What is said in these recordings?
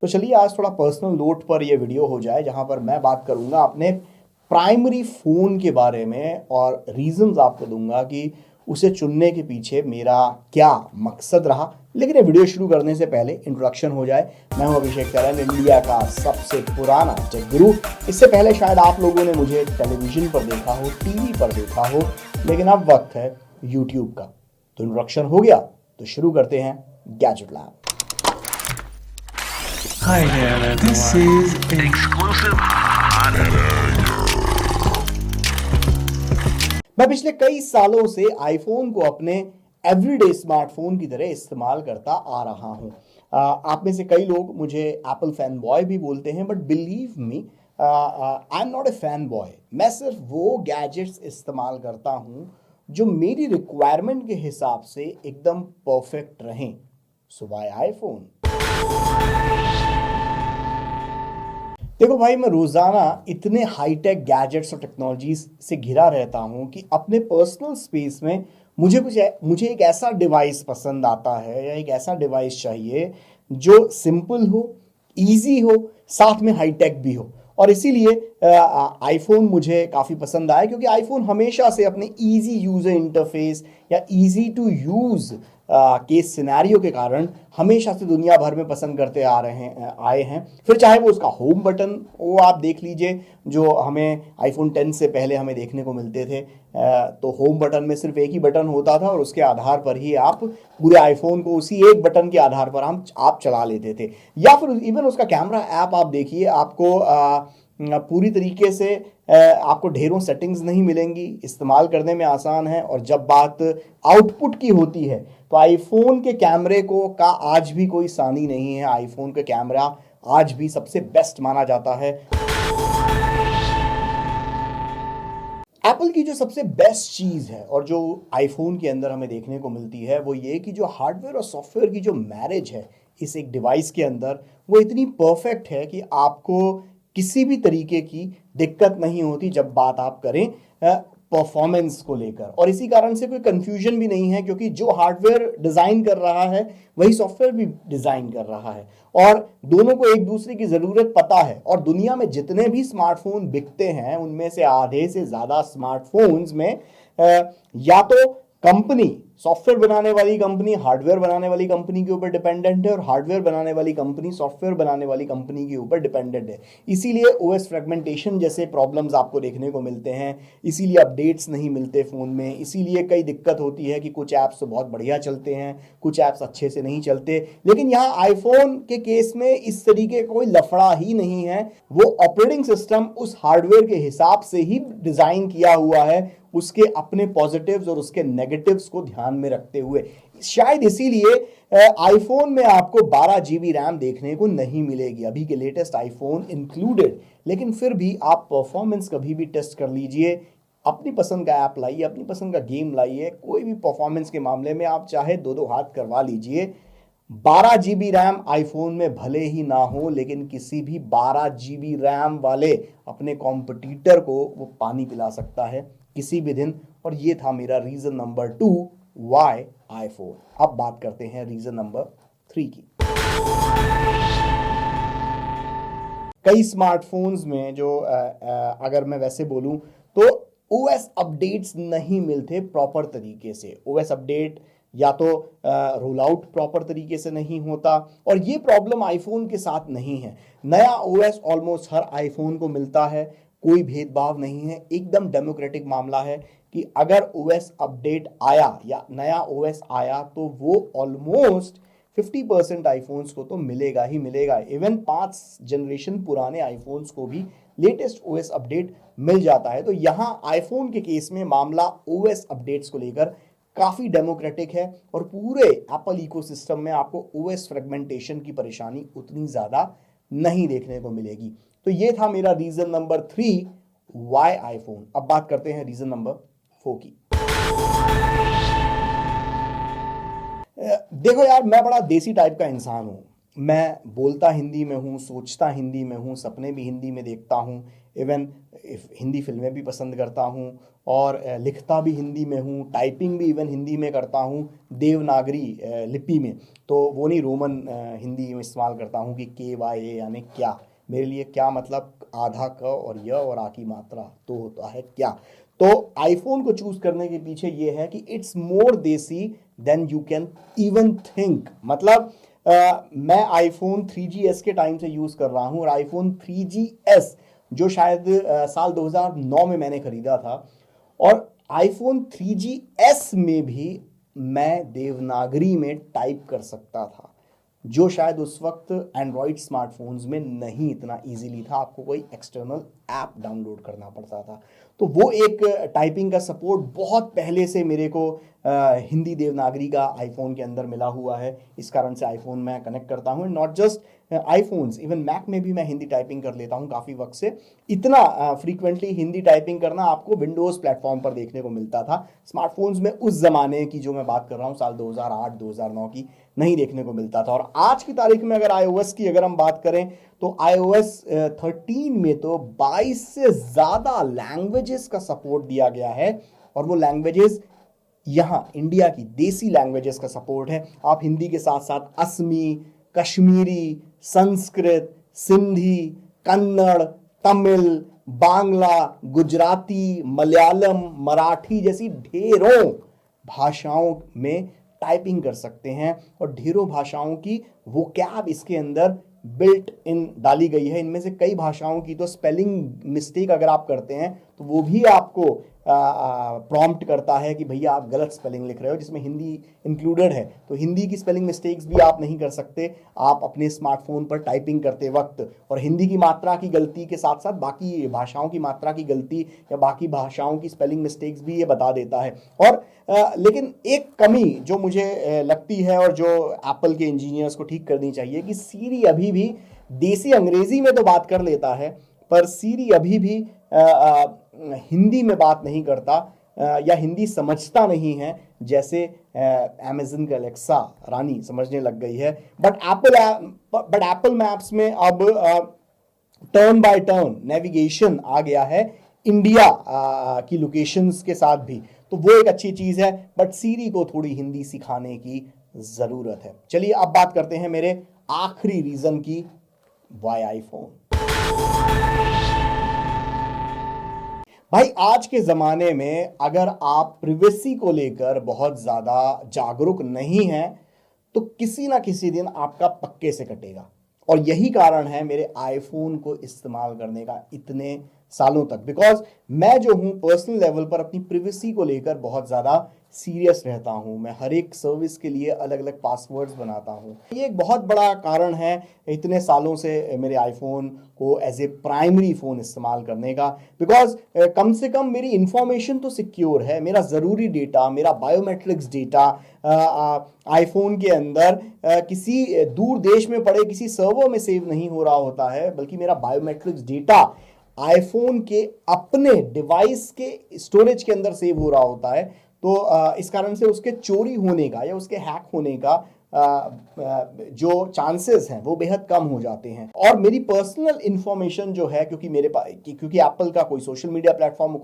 तो चलिए आज थोड़ा पर्सनल नोट पर यह वीडियो हो जाए जहां पर मैं बात करूंगा अपने प्राइमरी फ़ोन के बारे में और रीजंस आपको दूंगा कि उसे चुनने के पीछे मेरा क्या मकसद रहा। लेकिन ये वीडियो शुरू करने से पहले इंट्रोडक्शन हो जाए। मैं हूं अभिषेक करन, इंडिया का सबसे पुराना टेक गुरु। इससे पहले शायद आप लोगों ने मुझे टेलीविजन पर देखा हो, टीवी पर देखा हो, लेकिन अब वक्त है यूट्यूब का। तो इंट्रोडक्शन हो गया, तो शुरू करते हैं gadget lab. Hi there, this is exclusive. मैं पिछले कई सालों से आईफोन को अपने एवरीडे स्मार्टफोन की तरह इस्तेमाल करता आ रहा हूं। आप में से कई लोग मुझे एप्पल फैन बॉय भी बोलते हैं, but believe me, I am not a fan boy. मैं सिर्फ वो गैजेट्स इस्तेमाल करता हूं जो मेरी रिक्वायरमेंट के हिसाब से एकदम परफेक्ट रहें। So why iPhone? देखो भाई, मैं रोज़ाना इतने हाईटेक गैजेट्स और टेक्नोलॉजीज से घिरा रहता हूँ कि अपने पर्सनल स्पेस में मुझे एक ऐसा डिवाइस पसंद आता है या एक ऐसा डिवाइस चाहिए जो सिंपल हो, इजी हो, साथ में हाईटेक भी हो। और इसीलिए आईफोन मुझे काफ़ी पसंद आया, क्योंकि आईफोन हमेशा से अपने इजी यूज़र इंटरफेस या इजी टू यूज़ के सिनेरियो के कारण हमेशा से दुनिया भर में पसंद करते आए हैं। फिर चाहे वो उसका होम बटन, वो आप देख लीजिए, जो हमें आईफोन 10 से पहले हमें देखने को मिलते थे। तो होम बटन में सिर्फ एक ही बटन होता था और उसके आधार पर ही आप पूरे आईफोन को उसी एक बटन के आधार पर आप चला लेते थे। या फिर इवन उसका कैमरा ऐप आप देखिए, आपको पूरी तरीके से आपको ढेरों सेटिंग्स नहीं मिलेंगी, इस्तेमाल करने में आसान है। और जब बात आउटपुट की होती है तो आईफोन के कैमरे को का आज भी कोई सानी नहीं है। आईफोन का कैमरा आज भी सबसे बेस्ट माना जाता है। एप्पल की जो सबसे बेस्ट चीज़ है और जो आईफोन के अंदर हमें देखने को मिलती है, वो ये कि जो हार्डवेयर और सॉफ्टवेयर की जो मैरिज है इस एक डिवाइस के अंदर, वो इतनी परफेक्ट है कि आपको किसी भी तरीके की दिक्कत नहीं होती जब बात आप करें परफॉर्मेंस को लेकर। और इसी कारण से कोई कंफ्यूजन भी नहीं है, क्योंकि जो हार्डवेयर डिज़ाइन कर रहा है वही सॉफ्टवेयर भी डिज़ाइन कर रहा है, और दोनों को एक दूसरे की ज़रूरत पता है। और दुनिया में जितने भी स्मार्टफोन बिकते हैं उनमें से आधे से ज़्यादा स्मार्टफोन्स में या तो कंपनी, सॉफ्टवेयर बनाने वाली कंपनी हार्डवेयर बनाने वाली कंपनी के ऊपर डिपेंडेंट है, और हार्डवेयर बनाने वाली कंपनी सॉफ्टवेयर बनाने वाली कंपनी के ऊपर डिपेंडेंट है। इसीलिए ओएस फ्रेगमेंटेशन जैसे प्रॉब्लम्स आपको देखने को मिलते हैं, इसीलिए अपडेट्स नहीं मिलते फ़ोन में, इसीलिए कई दिक्कत होती है कि कुछ ऐप्स तो बहुत बढ़िया चलते हैं, कुछ ऐप्स अच्छे से नहीं चलते। लेकिन यहाँ आईफोन के केस में इस तरीके का कोई लफड़ा ही नहीं है। वो ऑपरेटिंग सिस्टम उस हार्डवेयर के हिसाब से ही डिज़ाइन किया हुआ है, उसके अपने पॉजिटिव्स और उसके नेगेटिव्स को ध्यान में रखते हुए। शायद इसीलिए आईफोन में आपको 12 GB रैम देखने को नहीं मिलेगी, अभी के लेटेस्ट आईफोन इंक्लूडेड। लेकिन फिर भी आप परफॉर्मेंस कभी भी टेस्ट कर लीजिए, अपनी पसंद का ऐप लाइए, अपनी पसंद का गेम लाइए, कोई भी परफॉर्मेंस के मामले में आप चाहे दो हाथ करवा लीजिए। 12 GB रैम आईफोन में भले ही ना हो, लेकिन किसी भी 12 GB रैम वाले अपने कॉम्पिटिटर को वो पानी पिला सकता है किसी भी दिन। और ये था मेरा रीजन नंबर 2, वाई आईफोन। अब बात करते हैं रीजन नंबर 3 की। कई स्मार्टफोन्स में जो अगर मैं वैसे बोलूं तो ओएस अपडेट्स नहीं मिलते प्रॉपर तरीके से। ओएस अपडेट या तो रोल आउट प्रॉपर तरीके से नहीं होता, और ये प्रॉब्लम आईफोन के साथ नहीं है। नया ओएस ऑलमोस्ट हर आईफोन को मिलता है, कोई भेदभाव नहीं है, एकदम डेमोक्रेटिक मामला है कि अगर ओएस अपडेट आया या नया ओएस आया तो वो ऑलमोस्ट 50% आईफोन्स को तो मिलेगा ही मिलेगा। इवन 5 जनरेशन पुराने आईफोन्स को भी लेटेस्ट ओएस अपडेट मिल जाता है। तो यहाँ आईफोन के केस में मामला ओएस अपडेट्स को लेकर काफ़ी डेमोक्रेटिक है, और पूरे एप्पल इकोसिस्टम में आपको ओएस फ्रेगमेंटेशन की परेशानी उतनी ज़्यादा नहीं देखने को मिलेगी। तो ये था मेरा रीज़न नंबर 3, वाई आईफोन। अब बात करते हैं रीज़न नंबर 4 की। देखो यार, मैं बड़ा देसी टाइप का इंसान हूँ। मैं बोलता हिंदी में हूँ, सोचता हिंदी में हूँ, सपने भी हिंदी में देखता हूँ, इवन हिंदी फिल्में भी पसंद करता हूँ और लिखता भी हिंदी में हूँ, टाइपिंग भी इवन हिंदी में करता हूँ, देवनागरी लिपि में। तो वो नहीं रोमन हिंदी में इस्तेमाल करता हूँ कि KYA यानी क्या। मेरे लिए क्या मतलब आधा क और य और आ की मात्रा तो होता है क्या। तो आईफोन को चूज करने के पीछे ये है कि it's more desi than you can even think. मतलब मैं आईफोन 3GS के टाइम से यूज कर रहा हूँ और आईफोन 3GS जो शायद साल 2009 में मैंने खरीदा था, और आईफोन 3GS में भी मैं देवनागरी में टाइप कर सकता था, जो शायद उस वक्त एंड्रॉयड स्मार्टफोन्स में नहीं इतना इजीली था, आपको कोई एक्सटर्नल ऐप डाउनलोड करना पड़ता था। तो वो एक टाइपिंग का सपोर्ट बहुत पहले से मेरे को हिंदी देवनागरी का आईफोन के अंदर मिला हुआ है। इस कारण से आईफोन में कनेक्ट करता हूँ। Not just iPhones, even Mac में भी मैं हिंदी टाइपिंग कर लेता हूँ काफ़ी वक्त से। इतना फ्रीक्वेंटली हिंदी टाइपिंग करना आपको विंडोज़ प्लेटफॉर्म पर देखने को मिलता था। स्मार्टफोन्स में उस ज़माने की जो मैं बात कर रहा हूँ, साल 2008-2009 की, नहीं देखने को मिलता था। और आज की तारीख में अगर iOS की अगर हम बात करें तो iOS 13 में तो 22 से ज़्यादा लैंग्वेजेस का सपोर्ट दिया गया है, और वो लैंग्वेजेस यहाँ इंडिया की देसी लैंग्वेजेस का सपोर्ट है। आप हिंदी के साथ साथ असमी, कश्मीरी, संस्कृत, सिंधी, कन्नड़, तमिल, बांग्ला, गुजराती, मलयालम, मराठी जैसी ढेरों भाषाओं में टाइपिंग कर सकते हैं, और ढेरों भाषाओं की वोकैब इसके अंदर बिल्ट इन डाली गई है। इनमें से कई भाषाओं की तो स्पेलिंग मिस्टेक अगर आप करते हैं तो वो भी आपको प्रॉम्प्ट करता है कि भैया आप गलत स्पेलिंग लिख रहे हो, जिसमें हिंदी इंक्लूडेड है। तो हिंदी की स्पेलिंग मिस्टेक्स भी आप नहीं कर सकते आप अपने स्मार्टफोन पर टाइपिंग करते वक्त। और हिंदी की मात्रा की गलती के साथ साथ बाकी भाषाओं की मात्रा की गलती या बाकी भाषाओं की स्पेलिंग मिस्टेक्स भी ये बता देता है। और लेकिन एक कमी जो मुझे लगती है और जो एप्पल के इंजीनियर्स को ठीक करनी चाहिए, कि सीरी अभी भी देसी अंग्रेजी में तो बात कर लेता है, पर सीरी अभी भी हिंदी में बात नहीं करता या हिंदी समझता नहीं है, जैसे अमेज़न का एलेक्सा रानी समझने लग गई है। बट एप्पल मैप्स में अब टर्न बाय टर्न नेविगेशन आ गया है इंडिया की लोकेशंस के साथ भी, तो वो एक अच्छी चीज़ है। बट सीरी को थोड़ी हिंदी सिखाने की ज़रूरत है। चलिए अब बात करते हैं मेरे आखिरी रीज़न की, वाई आईफोन। भाई आज के ज़माने में अगर आप प्रिवेसी को लेकर बहुत ज़्यादा जागरूक नहीं हैं तो किसी ना किसी दिन आपका पक्के से कटेगा। और यही कारण है मेरे आईफोन को इस्तेमाल करने का इतने सालों तक, बिकॉज मैं जो हूँ पर्सनल लेवल पर अपनी प्रिवेसी को लेकर बहुत ज़्यादा सीरियस रहता हूँ। मैं हर एक सर्विस के लिए अलग अलग पासवर्ड्स बनाता हूँ। ये एक बहुत बड़ा कारण है इतने सालों से मेरे आईफोन को एज ए प्राइमरी फ़ोन इस्तेमाल करने का, बिकॉज कम से कम मेरी इंफॉर्मेशन तो सिक्योर है। मेरा ज़रूरी डेटा, मेरा बायोमेट्रिक्स डेटा आईफोन के अंदर किसी दूर देश में पड़े किसी सर्वर में सेव नहीं हो रहा होता है, बल्कि मेरा बायोमेट्रिक्स डेटा आईफोन के अपने डिवाइस के स्टोरेज के अंदर सेव हो रहा होता है। तो इस कारण से उसके चोरी होने का या उसके हैक होने का जो चांसेस हैं वो बेहद कम हो जाते हैं। और मेरी पर्सनल इंफॉर्मेशन जो है, क्योंकि मेरे पास क्योंकि एप्पल का कोई सोशल मीडिया प्लेटफॉर्म,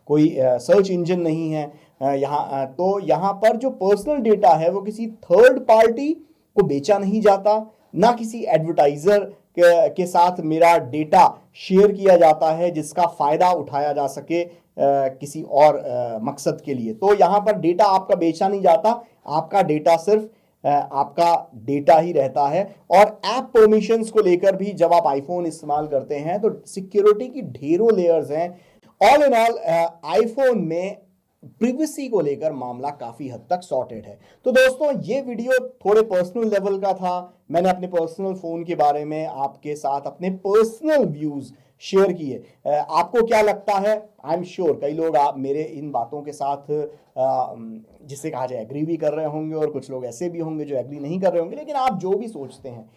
कोई सर्च इंजन नहीं है यहाँ, तो यहाँ पर जो पर्सनल डेटा है वो किसी थर्ड पार्टी को बेचा नहीं जाता, ना किसी एडवर्टाइजर के साथ मेरा डेटा शेयर किया जाता है जिसका फ़ायदा उठाया जा सके किसी और मकसद के लिए। तो यहाँ पर डेटा आपका बेचा नहीं जाता, आपका डेटा सिर्फ आपका डेटा ही रहता है। और ऐप परमिशंस को लेकर भी जब आप आईफोन इस्तेमाल करते हैं तो सिक्योरिटी की ढेरों लेयर्स हैं। ऑल इन ऑल आईफोन में प्रिवेसी को लेकर मामला काफी हद तक सॉर्टेड है। तो दोस्तों ये वीडियो थोड़े पर्सनल लेवल का था। मैंने अपने पर्सनल फोन के बारे में आपके साथ अपने पर्सनल व्यूज शेयर किए। आपको क्या लगता है? आई एम श्योर कई लोग आप मेरे इन बातों के साथ जिसे कहा जाए एग्री भी कर रहे होंगे, और कुछ लोग ऐसे भी होंगे जो एग्री नहीं कर रहे होंगे। लेकिन आप जो भी सोचते हैं,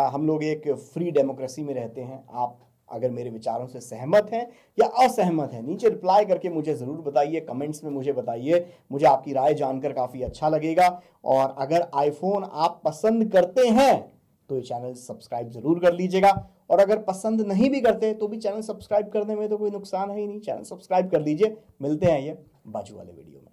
हम लोग एक फ्री डेमोक्रेसी में रहते हैं। आप अगर मेरे विचारों से सहमत हैं या असहमत हैं, नीचे रिप्लाई करके मुझे ज़रूर बताइए, कमेंट्स में मुझे बताइए। मुझे आपकी राय जानकर काफ़ी अच्छा लगेगा। और अगर आईफोन आप पसंद करते हैं तो ये चैनल सब्सक्राइब जरूर कर लीजिएगा। और अगर पसंद नहीं भी करते तो भी चैनल सब्सक्राइब करने में तो कोई नुकसान है ही नहीं, चैनल सब्सक्राइब कर लीजिए। मिलते हैं ये बाजू वाले वीडियो में।